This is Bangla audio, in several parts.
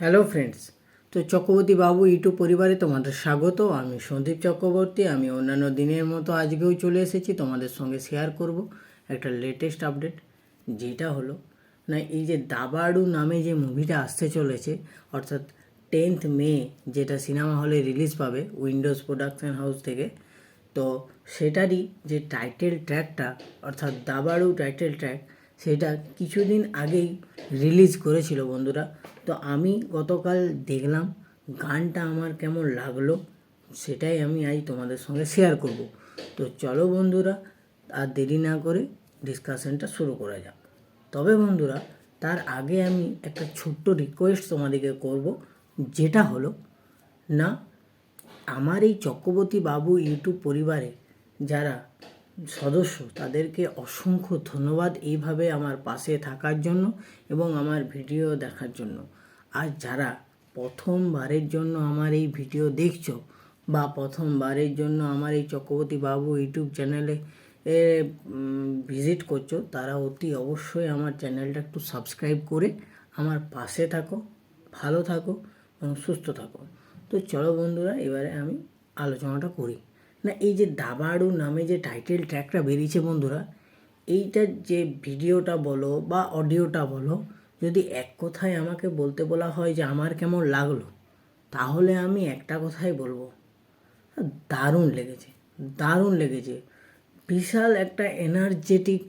হ্যালো ফ্রেন্ডস, তো চক্রবর্তী বাবু ইউটিউব পরিবারে তোমাদের স্বাগত। আমি সন্দীপ চক্রবর্তী। আমি অন্যান্য দিনের মতো আজকেও চলে এসেছি তোমাদের সঙ্গে শেয়ার করব একটা লেটেস্ট আপডেট, যেটা হলো না এই যে দাবাড়ু নামে যে মুভিটা আসতে চলেছে, অর্থাৎ 10th মে যেটা সিনেমা হলে রিলিজ পাবে উইন্ডোজ প্রোডাকশন হাউস থেকে। তো সেটারই যে টাইটেল ট্র্যাকটা, অর্থাৎ দাবাড়ু টাইটেল ট্র্যাক, সেটা কিছুদিন আগেই রিলিজ করেছিল বন্ধুরা। তো আমি গতকাল দেখলাম, গানটা আমার কেমন লাগলো সেটাই আমি আজ তোমাদের সঙ্গে শেয়ার করব। তো চলো বন্ধুরা, আর দেরি না করে ডিসকাশনটা শুরু করা যাক। তবে বন্ধুরা, তার আগে আমি একটা ছোট্ট রিকোয়েস্ট তোমাদেরকে করব, যেটা হলো না আমার এই চক্রবর্তী বাবু ইউটিউব পরিবারে যারা সদস্য তাদেরকে অসংখ্য ধন্যবাদ এইভাবে আমার পাশে থাকার জন্য এবং আমার ভিডিও দেখার জন্য। আর যারা প্রথমবারের জন্য আমার এই ভিডিও দেখছো বা প্রথমবারের জন্য আমার এই চক্রবর্তী বাবু ইউটিউব চ্যানেলে ভিজিট করছো, তারা অতি অবশ্যই আমার চ্যানেলটা একটু সাবস্ক্রাইব করে আমার পাশে থাকো, ভালো থাকো এবং সুস্থ থাকো। তো চলো বন্ধুরা, এবারে আমি আলোচনাটা করি। না এই যে দাবাড়ু নামে যে টাইটেল ট্র্যাকটা বেরিয়েছে বন্ধুরা, এইটার যে ভিডিওটা বলো বা অডিওটা বলো, যদি এক কথায় আমাকে বলতে বলা হয় যে আমার কেমন লাগলো, তাহলে আমি একটা কথাই বলবো, দারুণ লেগেছে, দারুণ লেগেছে। বিশাল একটা এনার্জেটিক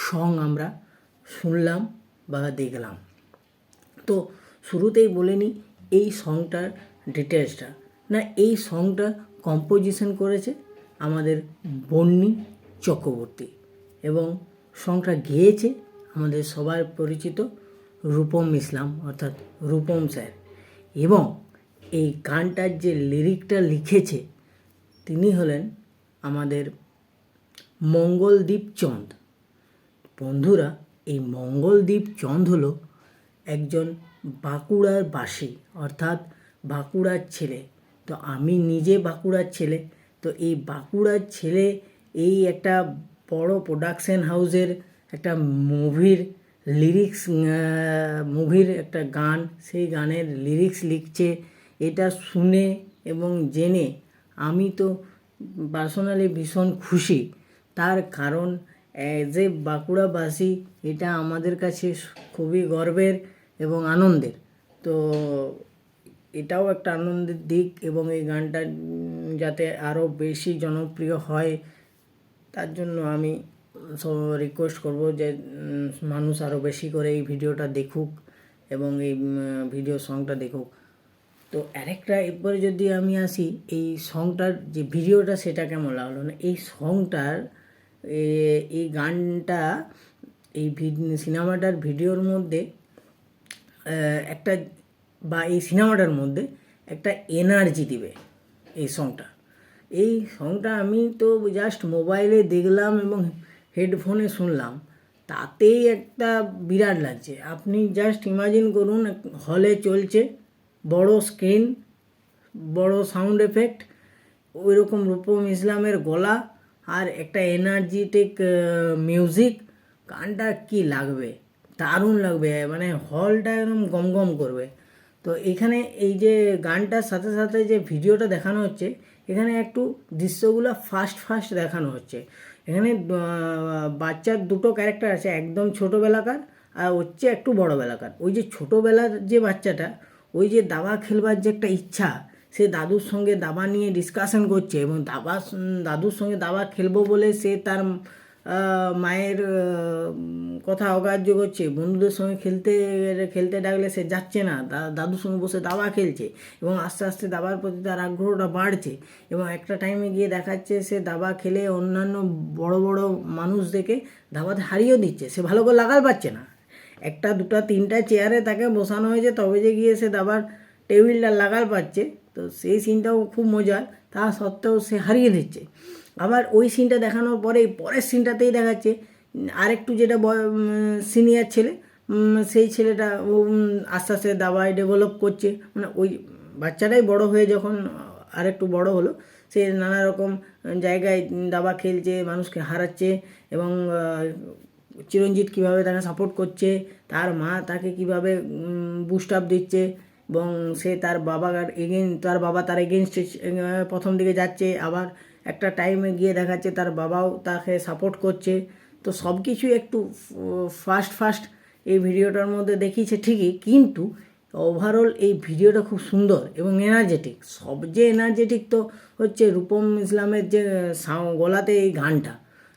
সং আমরা শুনলাম বা দেখলাম। তো শুরুতেই বলে নিই এই সংটার ডিটেলসটা। না এই সংটা কম্পোজিশন করেছে আমাদের বন্নি চক্রবর্তী এবং সংটা গেয়েছে আমাদের সবার পরিচিত রূপম ইসলাম, অর্থাৎ রূপম স্যার। এবং এই গানটার যে লিরিকটা লিখেছে তিনি হলেন আমাদের মঙ্গলদীপ চন্দ। বন্ধুরা, এই মঙ্গলদীপ চন্দ হলো একজন বাঁকুড়ার বাসী, অর্থাৎ বাঁকুড়ার ছেলে। তো আমি নিজে বাঁকুড়ার ছেলে। তো এই বাঁকুড়ার ছেলে এই একটা বড় প্রোডাকশন হাউসের একটা মুভির একটা গান, সেই গানের লিরিক্স লিখছে। এটা শুনে এবং জেনে আমি তো পার্সোনালি ভীষণ খুশি। তার কারণ অ্যাজ এ বাঁকুড়াবাসী এটা আমাদের কাছে খুবই গর্বের এবং আনন্দের। তো এটাও একটা আনন্দের দিক এবং এই গানটা যাতে আরও বেশি জনপ্রিয় হয় তার জন্য আমি রিকোয়েস্ট করব যে মানুষ আরও বেশি করে এই ভিডিওটা দেখুক এবং এই ভিডিও সংটা দেখুক। তো আরেকটা এরপরে যদি আমি আসি এই সংটার যে ভিডিওটা সেটা কেমন লাগলো। না এই সংটার এই গানটা এই সিনেমাটার ভিডিওর মধ্যে একটা বা এই সিনেমাটার মধ্যে একটা এনার্জি দিবে এই সংটা আমি তো জাস্ট মোবাইলে দেখলাম এবং হেডফোনে শুনলাম, তাতেই একটা বিরাট লাগছে। আপনি জাস্ট ইমাজিন করুন, হলে চলছে, বড় স্ক্রিন, বড় সাউন্ড এফেক্ট, ওই রকম রূপম ইসলামের গলা আর একটা এনার্জেটিক মিউজিক। গানটা কি লাগবে, দারুণ লাগবে, মানে হলটা একদম গমগম করবে। তো এখানে এই যে গানটার সাথে সাথে যে ভিডিওটা দেখানো হচ্ছে, এখানে একটু দৃশ্যগুলো ফাস্ট দেখানো হচ্ছে। এখানে বাচ্চার দুটো ক্যারেক্টার আছে, একদম ছোটোবেলাকার আর হচ্ছে একটু বড়োবেলাকার। ওই যে ছোটোবেলার যে বাচ্চাটা, ওই যে দাবা খেলবার যে একটা ইচ্ছা, সে দাদুর সঙ্গে দাবা নিয়ে ডিসকাশন করছে এবং দাদুর সঙ্গে দাবা খেলবো বলে সে তার মায়ের কথা অগ্রাহ্য করছে। বন্ধুদের সঙ্গে খেলতে ডাকলে সে যাচ্ছে না, দাদুর সঙ্গে বসে দাবা খেলছে এবং আস্তে আস্তে দাবার প্রতি তার আগ্রহটা বাড়ছে এবং একটা টাইমে গিয়ে দেখাচ্ছে সে দাবা খেলে অন্যান্য বড় বড় মানুষদেরকে দাবাতে হারিয়েও দিচ্ছে। সে ভালো করে লাগাল পাচ্ছে না, একটা দুটা তিনটা চেয়ারে তাকে বসানো হয়েছে তবে যে গিয়ে সে দাবার টেবিলটা লাগাল পাচ্ছে। তো সেই সিনটাও খুব মজার, তা সত্ত্বেও সে হারিয়ে দিচ্ছে। আবার ওই সিনটা দেখানোর পরের সিনটাতেই দেখাচ্ছে আরেকটু যেটা সিনিয়র ছেলে, সেই ছেলেটা আস্তে আস্তে দাবায় ডেভেলপ করছে। মানে ওই বাচ্চাটাই বড় হয়ে যখন আরেকটু বড় হলো, সে নানা রকম জায়গায় দাবা খেলছে, মানুষকে হারাচ্ছে এবং চিরঞ্জিত কীভাবে তাকে সাপোর্ট করছে, তার মা তাকে কীভাবে বুস্ট আপ দিচ্ছে, এবং সে তার বাবা তার এগেনস্টে প্রথম দিকে যাচ্ছে, আবার একটা টাইমে গিয়ে দেখাচ্ছে তার বাবাও তাকে সাপোর্ট করছে। তো সব কিছুই একটু ফাস্ট এই ভিডিওটার মধ্যে দেখিয়েছে ঠিকই, কিন্তু ওভারঅল এই ভিডিওটা খুব সুন্দর এবং এনার্জেটিক। সবচেয়ে এনার্জেটিক তো হচ্ছে রূপম ইসলামের যে গলাতে এই গানটা,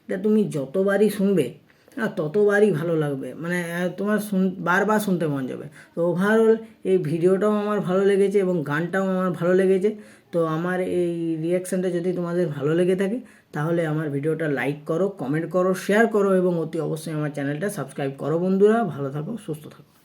এটা তুমি যতবারই শুনবে ততবারই ভালো লাগবে, মানে তোমার বারবার শুনতে মন যাবে। তো ওভারঅল এই ভিডিওটাও আমার ভালো লেগেছে এবং গানটাও আমার ভালো লেগেছে। তো আমার এই রিয়াকশানটা যদি তোমাদের ভালো লেগে থাকে তাহলে আমার ভিডিওটা লাইক করো, কমেন্ট করো, শেয়ার করো এবং অতি অবশ্যই আমার চ্যানেলটা সাবস্ক্রাইব করো। বন্ধুরা, ভালো থাকো, সুস্থ থাকো।